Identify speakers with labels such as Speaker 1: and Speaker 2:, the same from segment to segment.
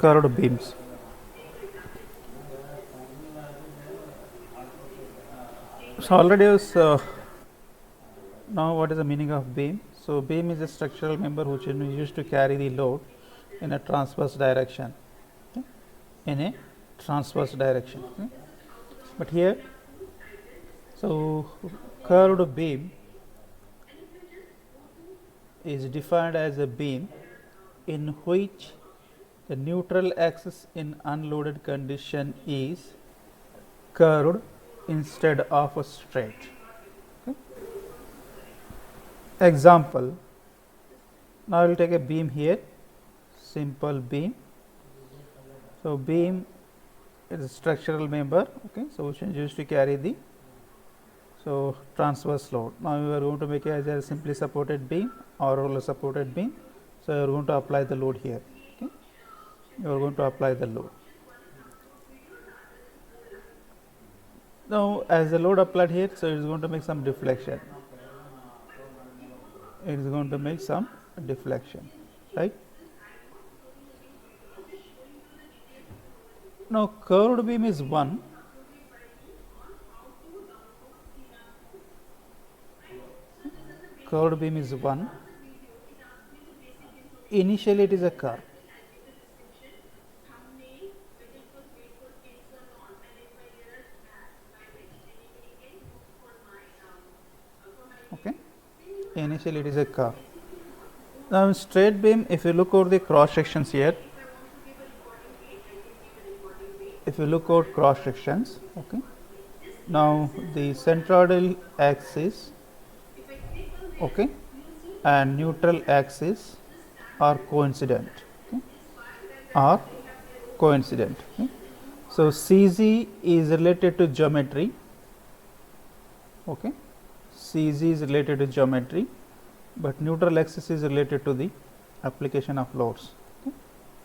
Speaker 1: curved beams. So already was now what is the meaning of beam? So beam is a structural member which is used to carry the load in a transverse direction. Okay? In a transverse direction. Okay? But here, so curved beam is defined as a beam in which the neutral axis in unloaded condition is curved instead of a straight. Okay. Example, now I will take a beam here, simple beam. So beam is a structural member, okay, so which is used to carry the transverse load. Now we are going to make it as a simply supported beam or roller supported beam. So you are going to apply the load here. Okay. You are going to apply the load. Now as the load applied here, so it is going to make some deflection. It is going to make some deflection, right? Now curved beam is 1. Curved beam is 1. Initially it is a curve. Okay. Initially it is a curve. Now in straight beam, if you look over the cross sections here, if you look over cross sections, okay, now the centroidal axis, okay, and neutral axis are coincident, okay, are coincident. Okay. So CZ is related to geometry, okay, CZ is related to geometry, but neutral axis is related to the application of loads, okay,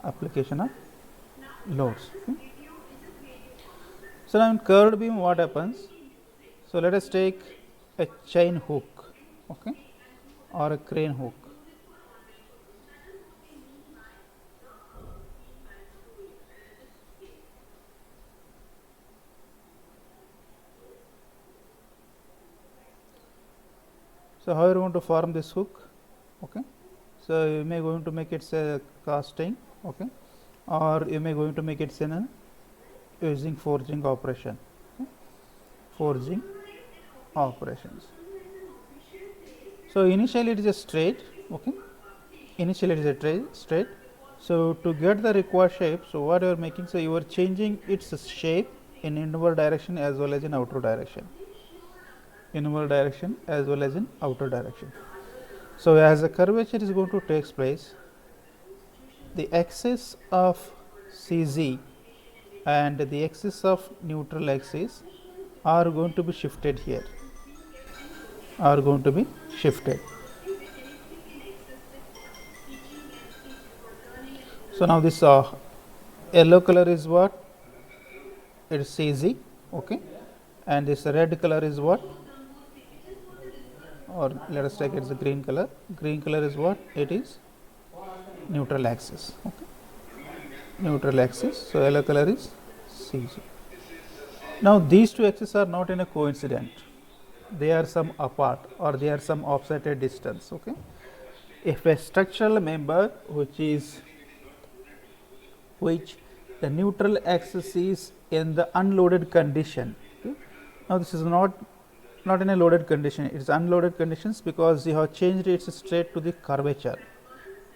Speaker 1: application of loads. Okay. So now in curved beam what happens? So let us take a chain hook, okay, or a crane hook. So how are you going to form this hook? Okay. So you may going to make it a casting, okay, or you may going to make it in a using forging operation, okay? Forging operations. So initially it is a straight, okay, initially it is a straight. So to get the required shape, so what you are making, so you are changing its shape in inward direction as well as in outer direction, inward direction as well as in outer direction. So as the curvature is going to take place, the axis of CZ and the axis of neutral axis are going to be shifted here, are going to be shifted. So now this yellow color is what? It is CZ, okay, and this red color is what? Or let us take it as a green color. Green color is what? It is neutral axis, okay, neutral axis. So yellow color is CZ. Now these two axes are not in a coincident, they are some apart or they are some offset distance, okay. If a structural member which the neutral axis is in the unloaded condition, okay. Now this is not in a loaded condition, it is unloaded conditions because you have changed it straight to the curvature,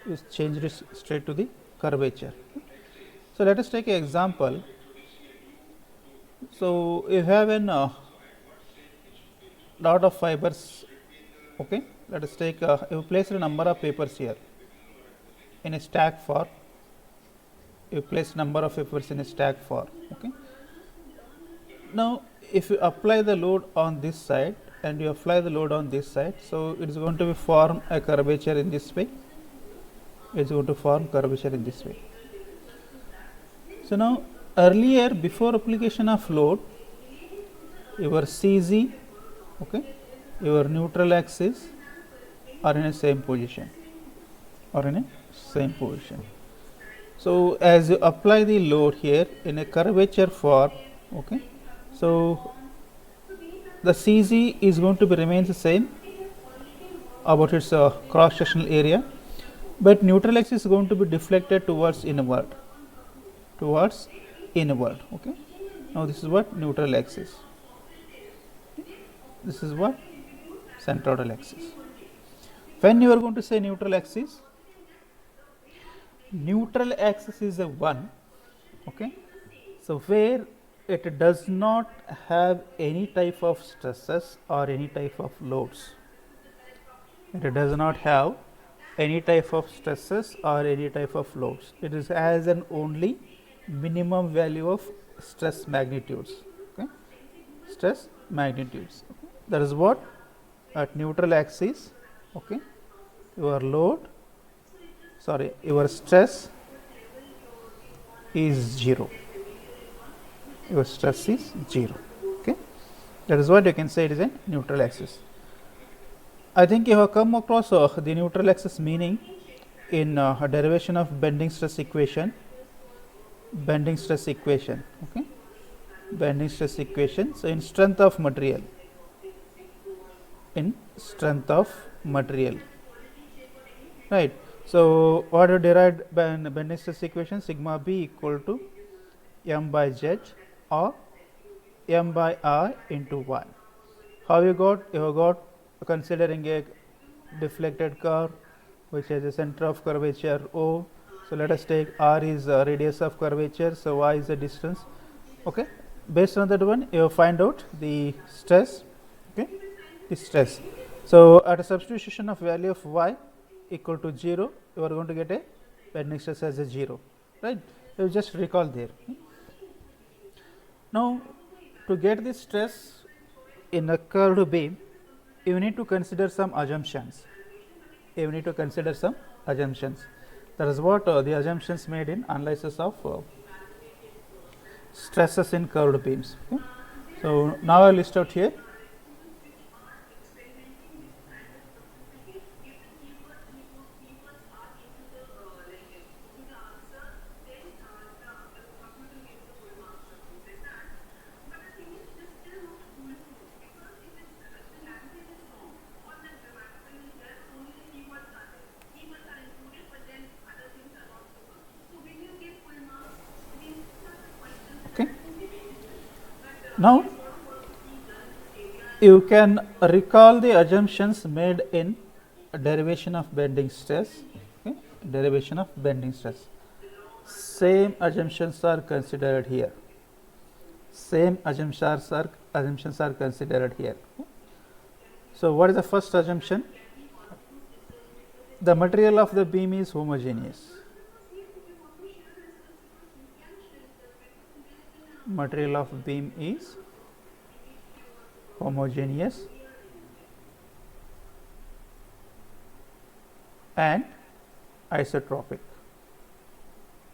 Speaker 1: is changed it straight to the curvature. Okay. So let us take an example. So you have an lot of fibers, okay. Let us take you place a number of papers here in a stack form. You place number of papers in a stack form, okay. Now if you apply the load on this side and you apply the load on this side, so it is going to be form a curvature in this way, it is going to form curvature in this way. So now earlier, before application of load, your CZ, okay, your neutral axis are in a same position, or in a same position. So as you apply the load here in a curvature form, okay, so the CG is going to be remains the same about its cross sectional area, but neutral axis is going to be deflected towards inward, okay. Now this is what neutral axis, this is what centroidal axis. When you are going to say neutral axis is a one, okay, so where it does not have any type of stresses or any type of loads. It does not have any type of stresses or any type of loads. It is as an only minimum value of stress magnitudes, okay, stress magnitudes, okay. That is what at neutral axis, okay, your stress is 0, your stress is 0, okay. That is what you can say it is a neutral axis. I think you have come across the neutral axis meaning in a derivation of bending stress equation, okay, bending stress equation. So in strength of material, right. So what you derived bending stress equation, sigma b equal to m by z or m by r into 1. How you got? You have got considering a deflected curve which has a center of curvature O. So let us take r is radius of curvature, so y is the distance, okay. Based on that one you find out the stress, okay, the stress. So at a substitution of value of y equal to 0, you are going to get a bending stress as a 0, right. So you just recall there. Now to get the stress in a curved beam, you need to consider some assumptions. That is what the assumptions made in analysis of stresses in curved beams, okay. So now I list out here. Okay. Now you can recall the assumptions made in derivation of bending stress, okay, derivation of bending stress. Same assumptions are considered here. So what is the first assumption? The material of the beam is homogeneous. Material of beam is homogeneous and isotropic,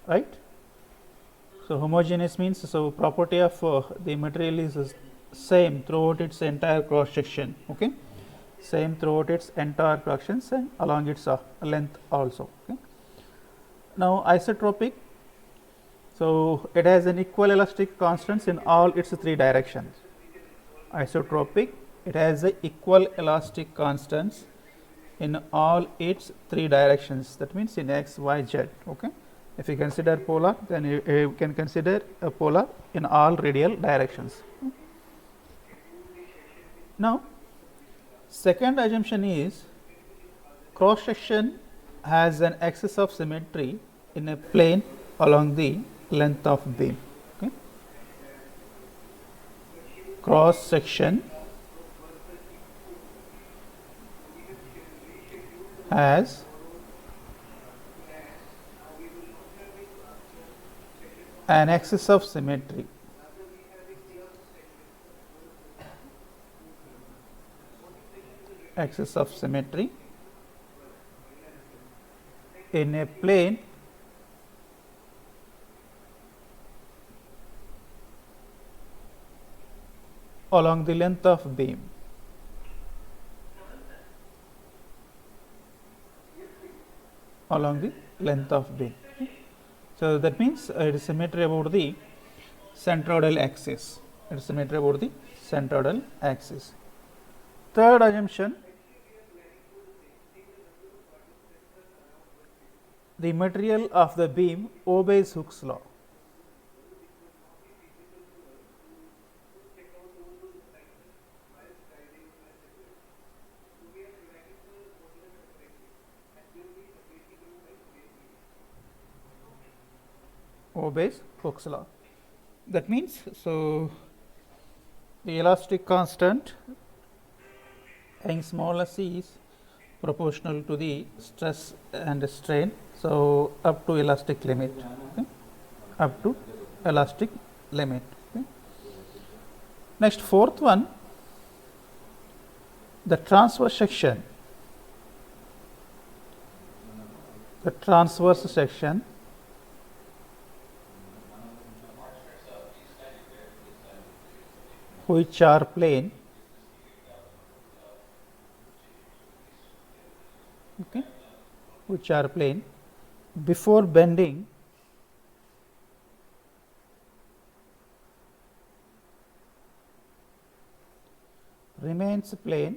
Speaker 1: right. So homogeneous means, so property of the material is same throughout its entire cross section, okay, same throughout its entire cross section and along its length also, okay. Now isotropic, so it has an equal elastic constants in all its three directions. Isotropic, it has a equal elastic constants in all its three directions, that means in x, y, z, okay. If you consider polar, then you can consider a polar in all radial directions. Now second assumption is cross section has an axis of symmetry in a plane along the length of beam, okay. Cross section has an axis of symmetry in a plane along the length of beam. So that means it is symmetry about the centroidal axis. It is symmetry about the centroidal axis. Third assumption, the material of the beam obeys Hooke's law. Obeys Hooke's law. That means, so the elastic constant Young's modulus is proportional to the stress and strain. So up to elastic limit, okay? Up to elastic limit. Okay? Next, fourth one, the transverse section. The transverse section which are plane, okay, which are plane before bending remains plane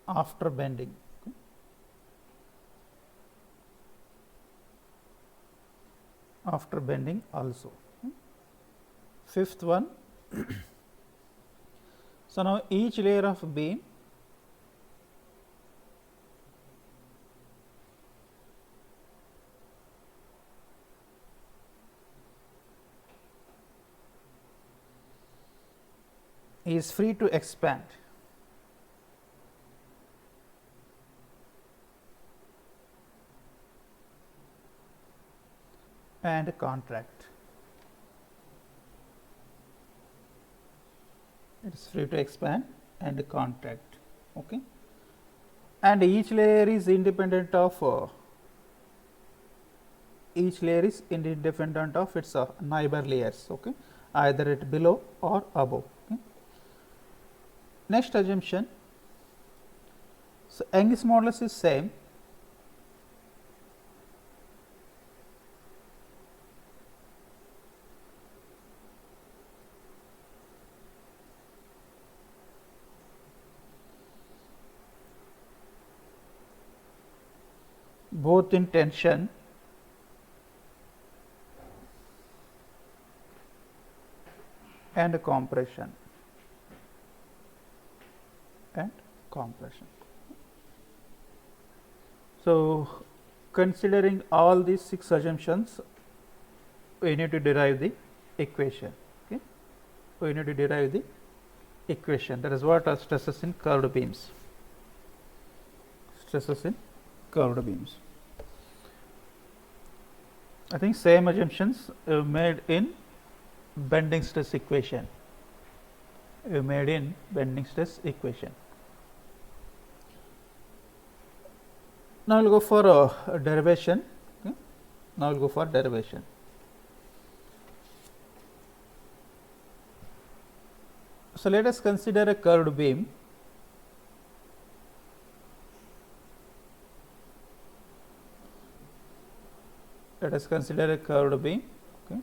Speaker 1: after bending. Okay. After bending also. Okay. Fifth one, so now each layer of beam is free to expand and contract. It is free to expand and contract. Okay. And each layer is independent of its neighbor layers. Okay. Either it below or above. Okay. Next assumption, so Young's modulus is same. Both in tension and compression. So considering all these 6 assumptions, we need to derive the equation. Okay, we need to derive the equation. That is what are stresses in curved beams. Stresses in curved beams. I think same assumptions made in bending stress equation. Made in bending stress equation. Now we'll go for derivation. Okay. Now we'll go for derivation. So let us consider a curved beam. Let us consider a curved beam. Okay.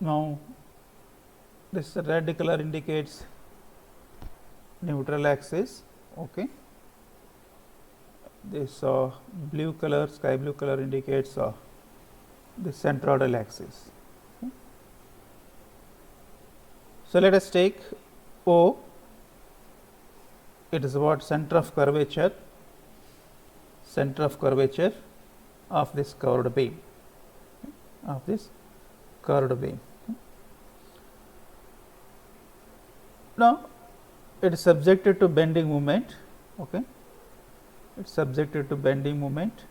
Speaker 1: Now this red color indicates neutral axis. Okay. This blue color, sky blue color indicates the centroidal axis. Okay. So let us take O it is what center of curvature of this curved beam, Now it is subjected to bending moment, okay. It is subjected to bending moment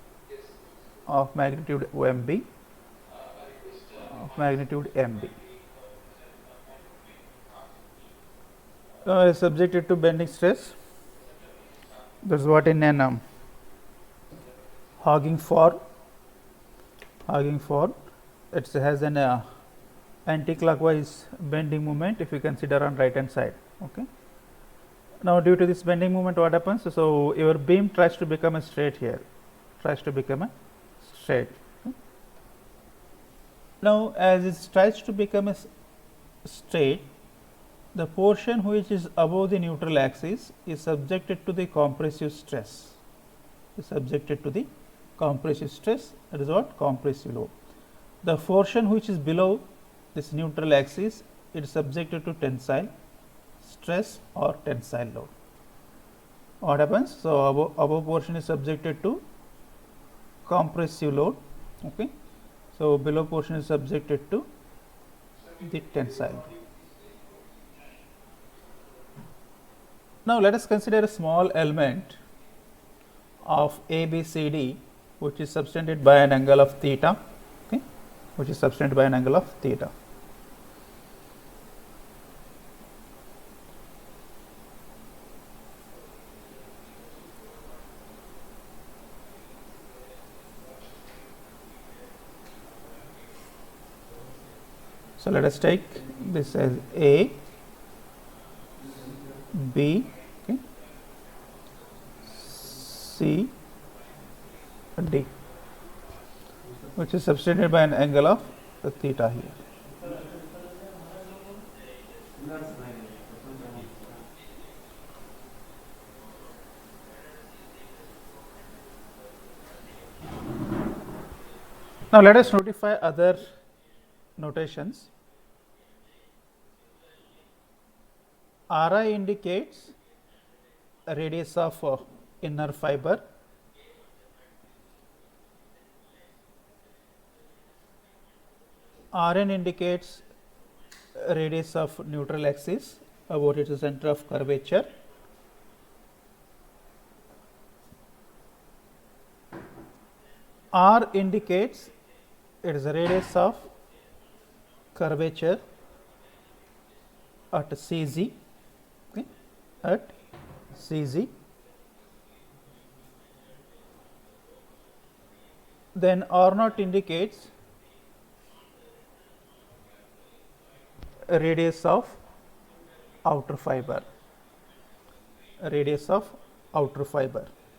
Speaker 1: of magnitude MB, Is subjected to bending stress. That is what in an hogging form, it has an anti-clockwise bending moment if you consider on right hand side, okay. Now due to this bending moment, what happens? So your beam tries to become a straight here, Now as it tries to become a straight, the portion which is above the neutral axis is subjected to the compressive stress. That is what? Compressive load. The portion which is below this neutral axis, it is subjected to tensile stress or tensile load. What happens? So above portion is subjected to compressive load, okay. So below portion is subjected to the tensile. Now let us consider a small element of ABCD which is subtended by an angle of theta, okay, So let us take this as A, B, okay, C, D, which is subtended by an angle of theta here. Now let us notify other notations. Ri indicates a radius of inner fiber. Rn indicates a radius of neutral axis about its center of curvature. R indicates it is a radius of curvature at CZ, okay, at CZ. Then R naught indicates a radius of outer fiber,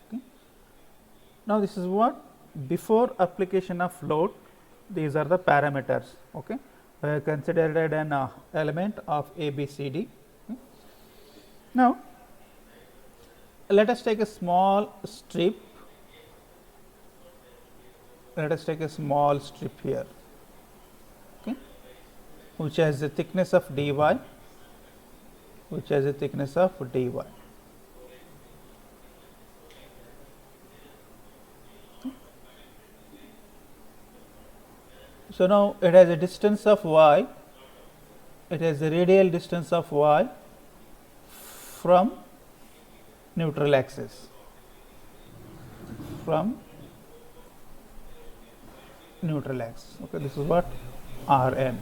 Speaker 1: Okay. Now this is what before application of load, these are the parameters, okay. We have considered an element of ABCD. Okay. Now let us take a small strip. Here, okay, which has the thickness of dy, So now it has a distance of y, it has a radial distance of y from neutral axis, okay. This is what Rn,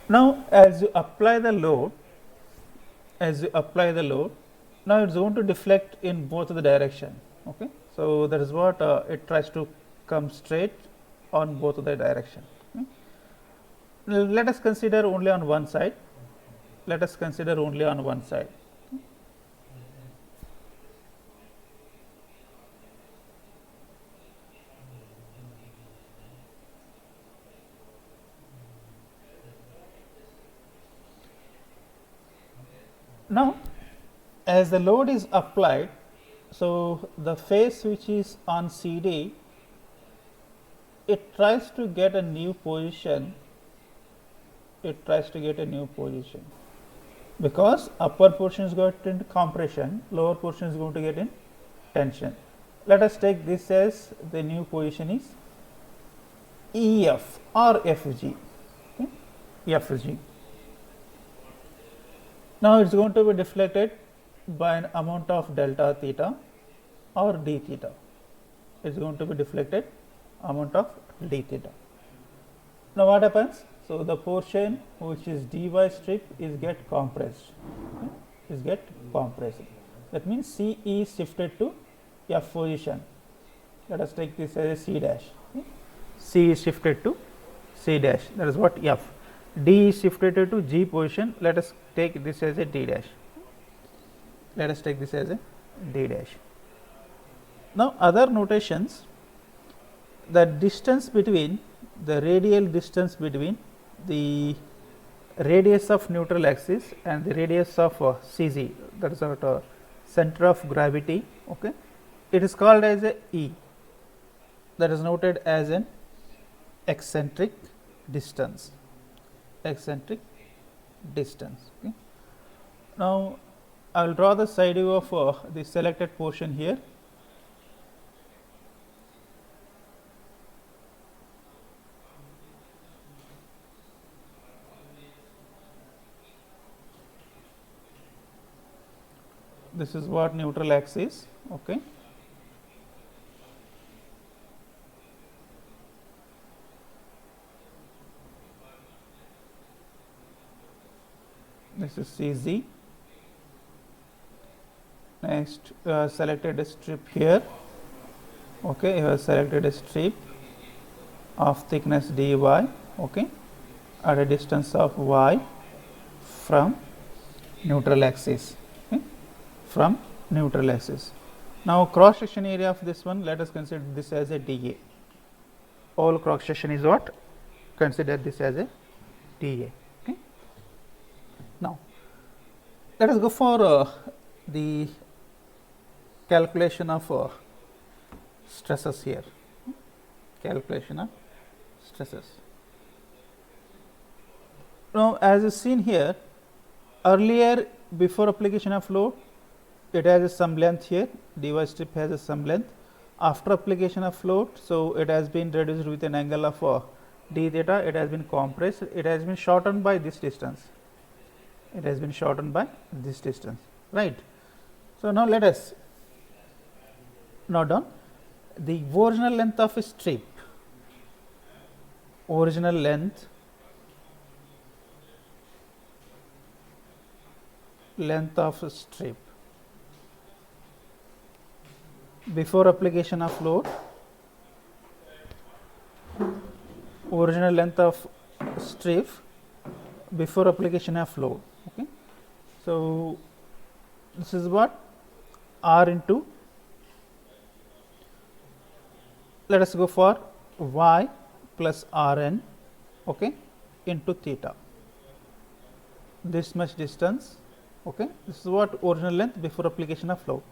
Speaker 1: Now as you apply the load, now it is going to deflect in both the direction, okay. So that is what it tries to come straight on both of the direction. Okay. Let us consider only on one side. Now as the load is applied, so the face which is on CD, it tries to get a new position it tries to get a new position, because upper portion is got into compression, lower portion is going to get in tension. Let us take this as the new position is EF or FG. Okay? FG. Now it is going to be deflected by an amount of delta theta or d theta. It is going to be deflected amount of d theta. Now what happens? So the portion which is dy strip is get compressed. Okay? Is get compressed. That means C is shifted to F position. Let us take this as a C dash. Okay? C is shifted to C dash. That is what F. D is shifted to G position. Let us take this as a D dash. Let us take this as a D dash. Now other notations, the distance between the radial distance between the radius of neutral axis and the radius of CG, that is our center of gravity. Okay, it is called as a E, that is noted as an eccentric distance. Eccentric distance. Okay. Now I will draw the side view of the selected portion here. This is what neutral axis. Okay. This is CZ. Next, selected a strip here. Okay, you have selected a strip of thickness dy. Okay, at a distance of y from neutral axis. Okay, from neutral axis. Now cross section area of this one, let us consider this as a dA. All cross section is what? Consider this as a dA. Okay. Now let us go for the calculation of stresses here. Calculation of stresses. Now as is seen here, earlier before application of load, it has a some length here, dy strip has a some length. After application of load, so it has been reduced with an angle of d theta, it has been compressed, it has been shortened by this distance. It has been shortened by this distance, right. So now let us note down the original length of a strip. Original length of a strip before application of load. Original length of strip before application of load. Okay. So this is what R into, let us go for y plus Rn, okay, into theta. This much distance. Okay, this is what original length before application of load.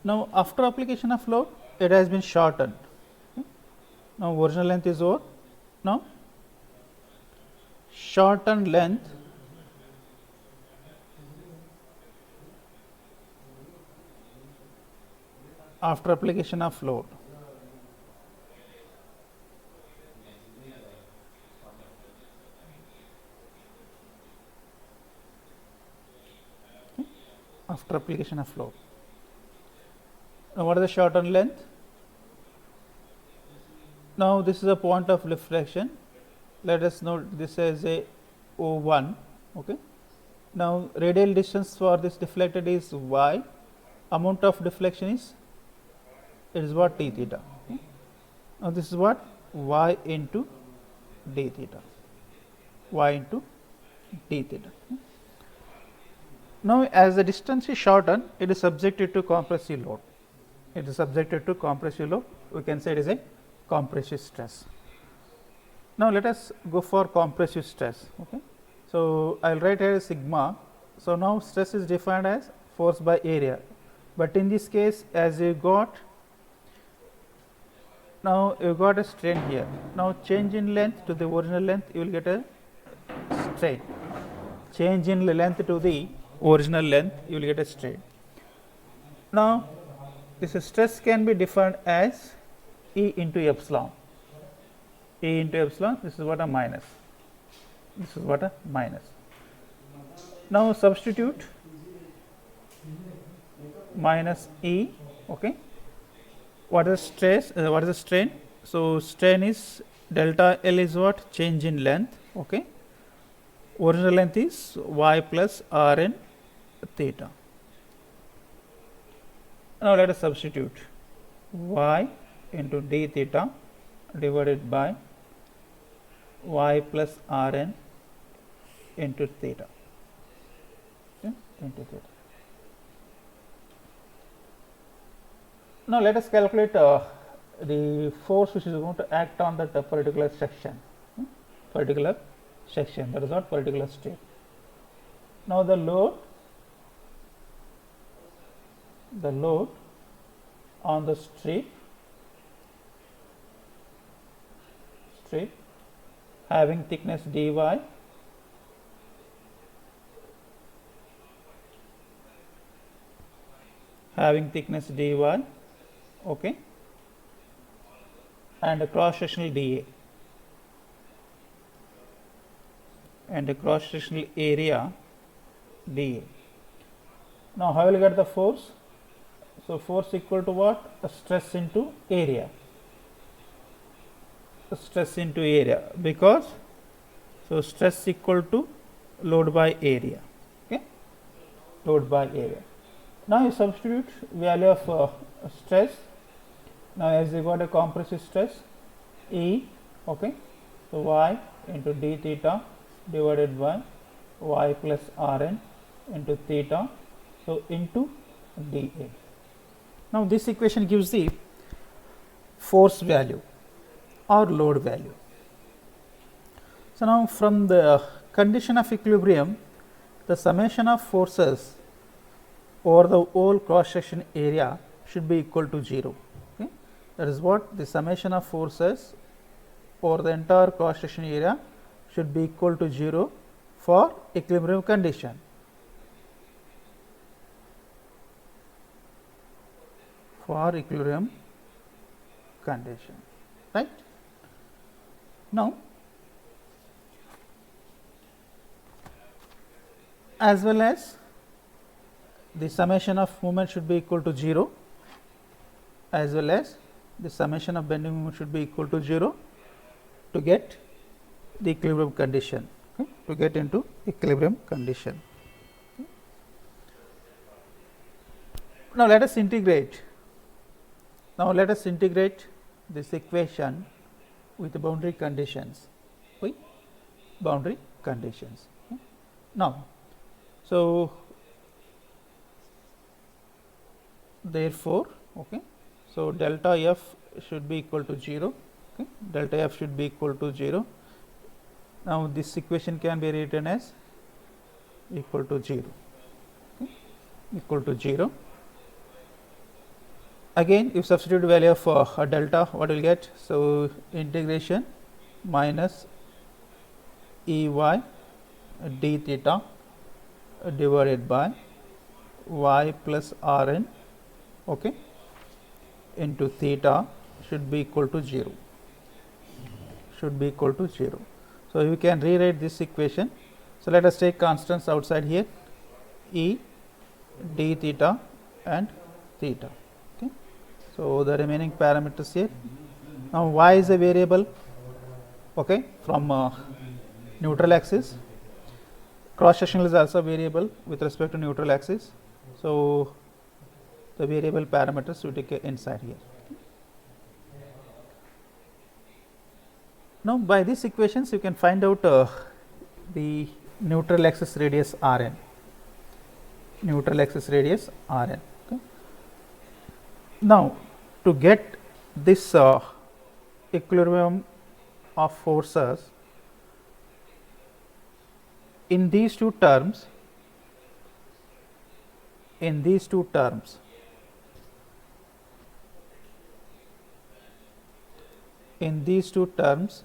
Speaker 1: Now after application of load, it has been shortened. Okay. Now original length is over. Now shortened length after application of load. Okay. After application of load. Now what is the shortened length? Now this is a point of reflection. Let us note this as a O1. Okay. Now radial distance for this deflected is y. Amount of deflection is, it is what, d theta. Okay. Now this is what, y into d theta. Y into d theta. Okay. Now as the distance is shortened, it is subjected to compressive load. It is subjected to compressive load. We can say it is a compressive stress. Now let us go for compressive stress. Okay. So I will write here sigma. So now stress is defined as force by area, but in this case, as you got Now you got a strain here. Now change in length to the original length, you will get a strain. Change in length to the original length, you will get a strain. Now this stress can be defined as E into epsilon. E into epsilon, this is what a minus. This is what a minus. Now substitute minus E, okay. What is stress? What is the strain? So strain is delta L is what? Change in length, okay. Original length is y plus Rn theta. Now let us substitute y into d theta divided by y plus Rn into theta. Okay, into theta. Now let us calculate the force which is going to act on that particular section, that is not particular state. Now the load on the strip having thickness dy okay, and a cross sectional dA and a cross sectional area dA. Now how will you get the force? So force equal to what? A stress into area. Stress into area, because so stress equal to load by area, okay, load by area. Now you substitute value of stress. Now as you got a compressive stress E, okay, so y into d theta divided by y plus Rn into theta, so into dA. Now this equation gives the force value or load value. So now from the condition of equilibrium, the summation of forces over the whole cross section area should be equal to 0. Okay? That is what the summation of forces over the entire cross section area should be equal to 0 for equilibrium condition. For equilibrium condition, right? Now, as well as the summation of moment should be equal to 0, as well as the summation of bending moment should be equal to 0 to get the equilibrium condition, okay, to get into equilibrium condition. Okay. Now let us integrate. Now let us integrate this equation with the boundary conditions. Okay. Now, so therefore, okay, so delta F should be equal to 0. Okay. Delta F should be equal to 0. Now this equation can be written as equal to 0. Okay. Equal to 0. Again, if substitute value of delta, what will get? So integration minus Ey d theta divided by y plus Rn, okay, into theta should be equal to 0. Should be equal to 0. So you can rewrite this equation. So let us take constants outside here, E, d theta and theta. Okay. So the remaining parameters here. Now y is a variable, okay, from neutral axis. Cross sectional is also variable with respect to neutral axis. So the variable parameters we take inside here. Now by these equations you can find out the neutral axis radius Rn. Neutral axis radius Rn. Okay. Now to get this equilibrium of forces in these two terms, in these two terms,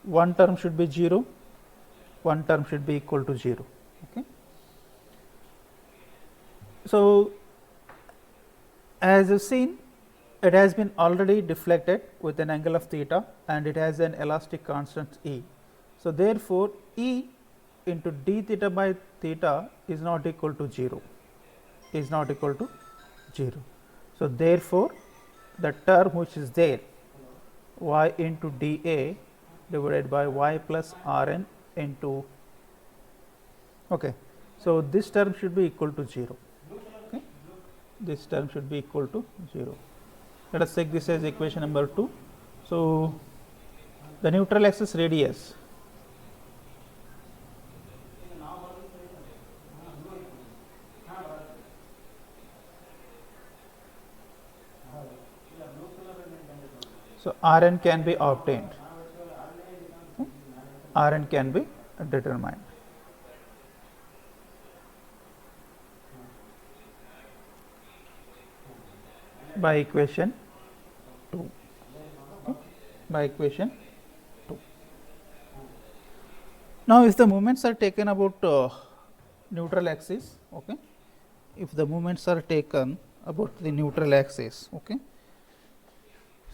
Speaker 1: one term should be 0, one term should be equal to 0. Okay. So, as you've seen, it has been already deflected with an angle of theta and it has an elastic constant E. So, therefore, E into d theta by theta is not equal to 0, is not equal to 0. So, therefore, the term which is there, y into dA divided by y plus Rn into, okay. So, this term should be equal to 0, okay. This term should be equal to 0. Let us take this as equation number 2. So, the neutral axis radius, so Rn can be obtained, okay. Rn can be determined. By equation 2, okay. By equation 2. Now, if the moments are taken about neutral axis, okay, if the moments are taken about the neutral axis, okay.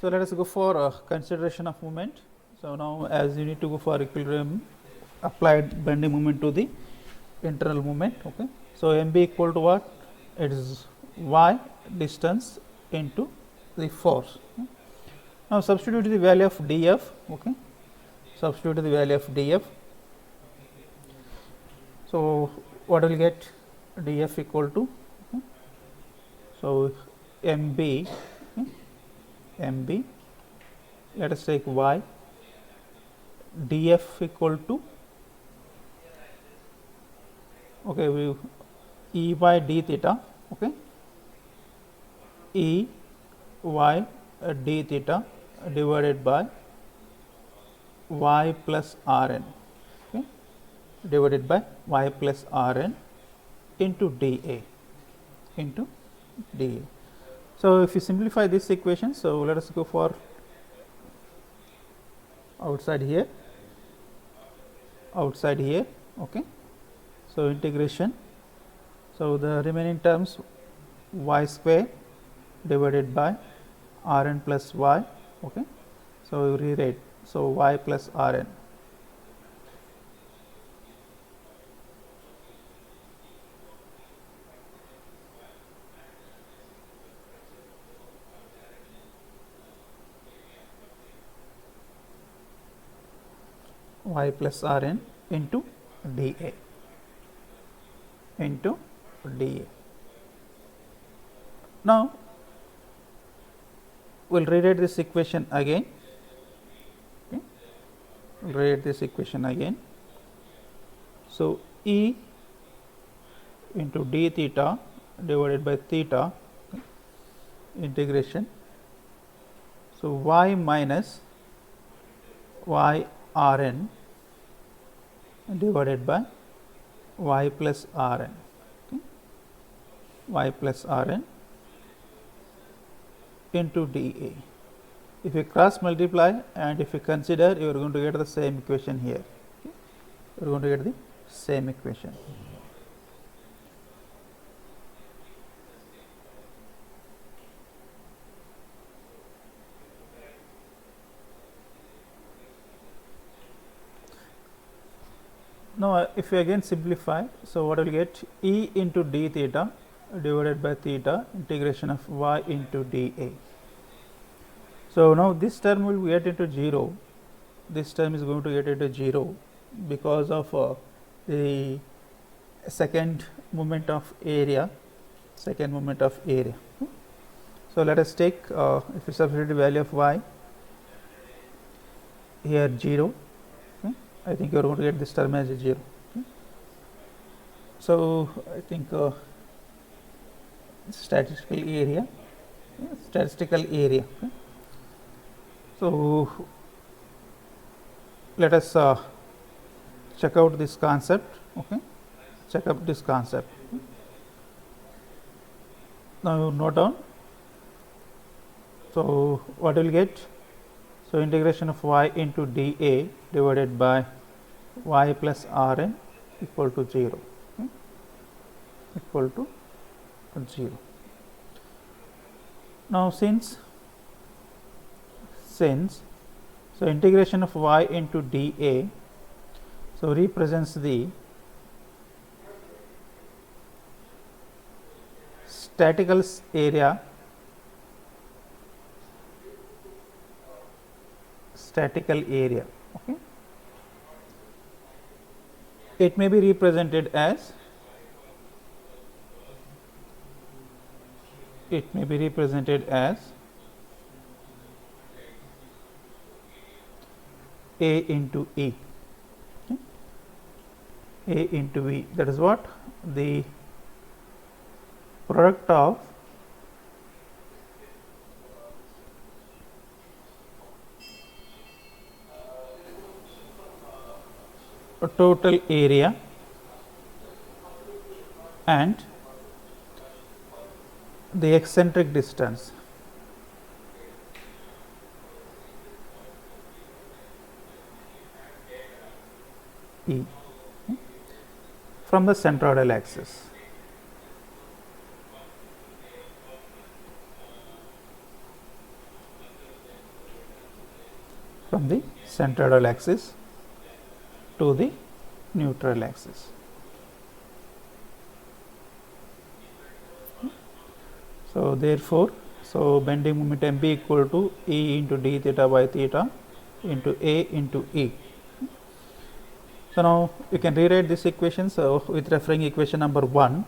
Speaker 1: So, let us go for consideration of moment. So, now as you need to go for equilibrium, applied bending moment to the internal moment, okay. So, MB equal to what? It is y distance into the force. Okay. Now, substitute the value of dF, okay. Substitute the value of dF. So, what will get? dF equal to, okay. So, MB, okay. MB, let us take y, dF equal to, okay, we E by d theta, okay, E y d theta divided by y plus Rn, okay, divided by y plus Rn into dA, into dA. So, if you simplify this equation, so let us go for outside here, okay. So, integration. So, the remaining terms y square divided by Rn plus y, okay. So, we rewrite, so y plus Rn. Y plus Rn into dA, into dA. Now, we will rewrite this equation again, okay. We will rewrite this equation again. So, E into d theta divided by theta, okay, integration. So, y minus y Rn divided by y plus Rn, okay, y plus Rn into dA. If you cross multiply and if you consider, you are going to get the same equation here, okay. You are going to get the same equation. Now, if you again simplify, so what will get? E into d theta divided by theta integration of y into dA. So, now this term will get into 0, this term is going to get into 0 because of the second moment of area, So, let us take if you substitute the value of y here 0, okay. I think you are going to get this term as a 0, okay. So, I think statistical area, okay. So, let us check out this concept, okay. Check out this concept. Okay. Now, note down. So, what will get? So integration of y into dA divided by y plus Rn equal to 0, okay, equal to 0. Now since so integration of y into dA so represents the statical area okay. It may be represented as A into E, okay. A into E, that is what the product of a total area and the eccentric distance E, okay, from the centroidal axis. From the centroidal axis to the neutral axis. So therefore, so bending moment MB equal to E into d theta by theta into A into E. So now you can rewrite this equation with referring equation number 1.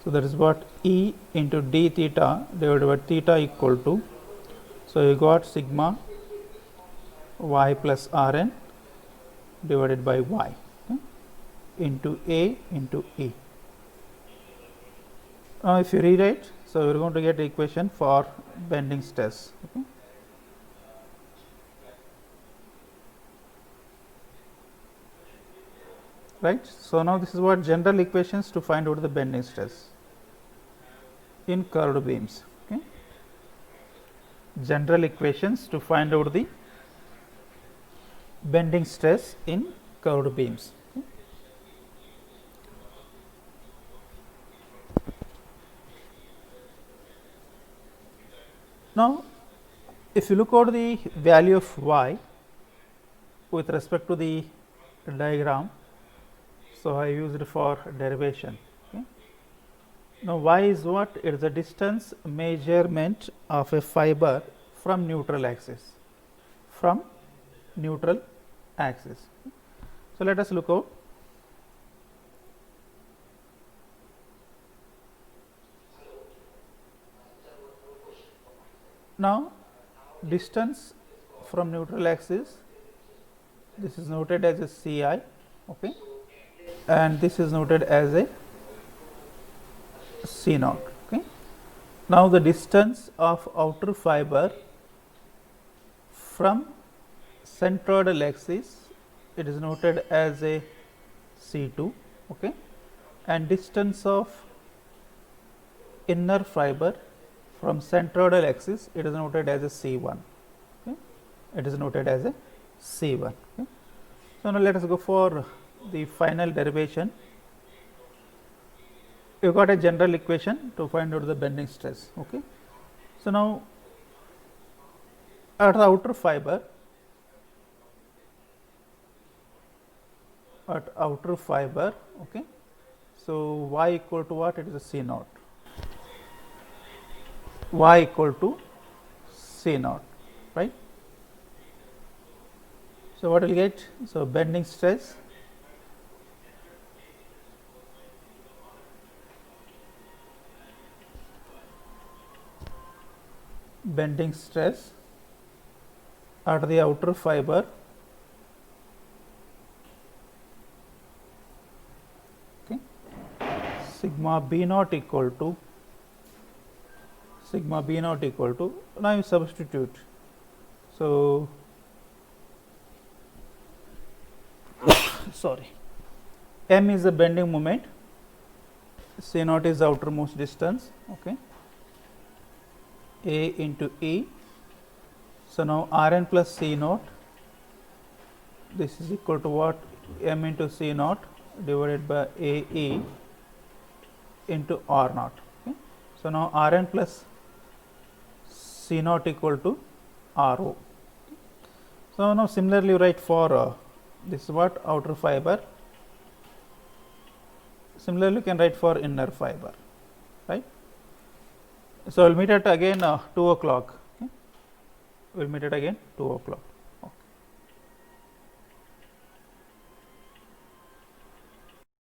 Speaker 1: So that is what E into d theta divided by theta equal to, so you got sigma y plus Rn divided by y, okay, into A into E. Now if you rewrite, so we are going to get the equation for bending stress, okay. Right. So now this is what general equations to find out the bending stress in curved beams, okay. General equations to find out the bending stress in curved beams, okay. Now if you look at the value of y with respect to the diagram, so I used for derivation, okay. Now y is what? It is the distance measurement of a fiber from neutral axis, So let us look out. Now distance from neutral axis, this is noted as a Ci, okay, and this is noted as a C naught, okay. Now the distance of outer fiber from centroidal axis, it is noted as a C2, okay, and distance of inner fiber from centroidal axis, it is noted as a C1, okay. It is noted as a C1, okay. So now let us go for the final derivation. You got a general equation to find out the bending stress, okay. So now at the outer fiber, okay, so y equal to what? It is a C naught, y equal to C naught, right. So what will get? So bending stress at the outer fiber, okay, sigma b naught equal to now you substitute. So sorry, m is the bending moment, C naught is the outermost distance, okay, A into E, So now Rn plus C naught, this is equal to what? M into C naught divided by AE into R naught. Okay. So now Rn plus C naught equal to Ro. So now similarly write for this is what? Outer fiber. Similarly you can write for inner fiber, right? So we'll meet at again 2 o'clock. Okay. We'll meet at again 2 o'clock.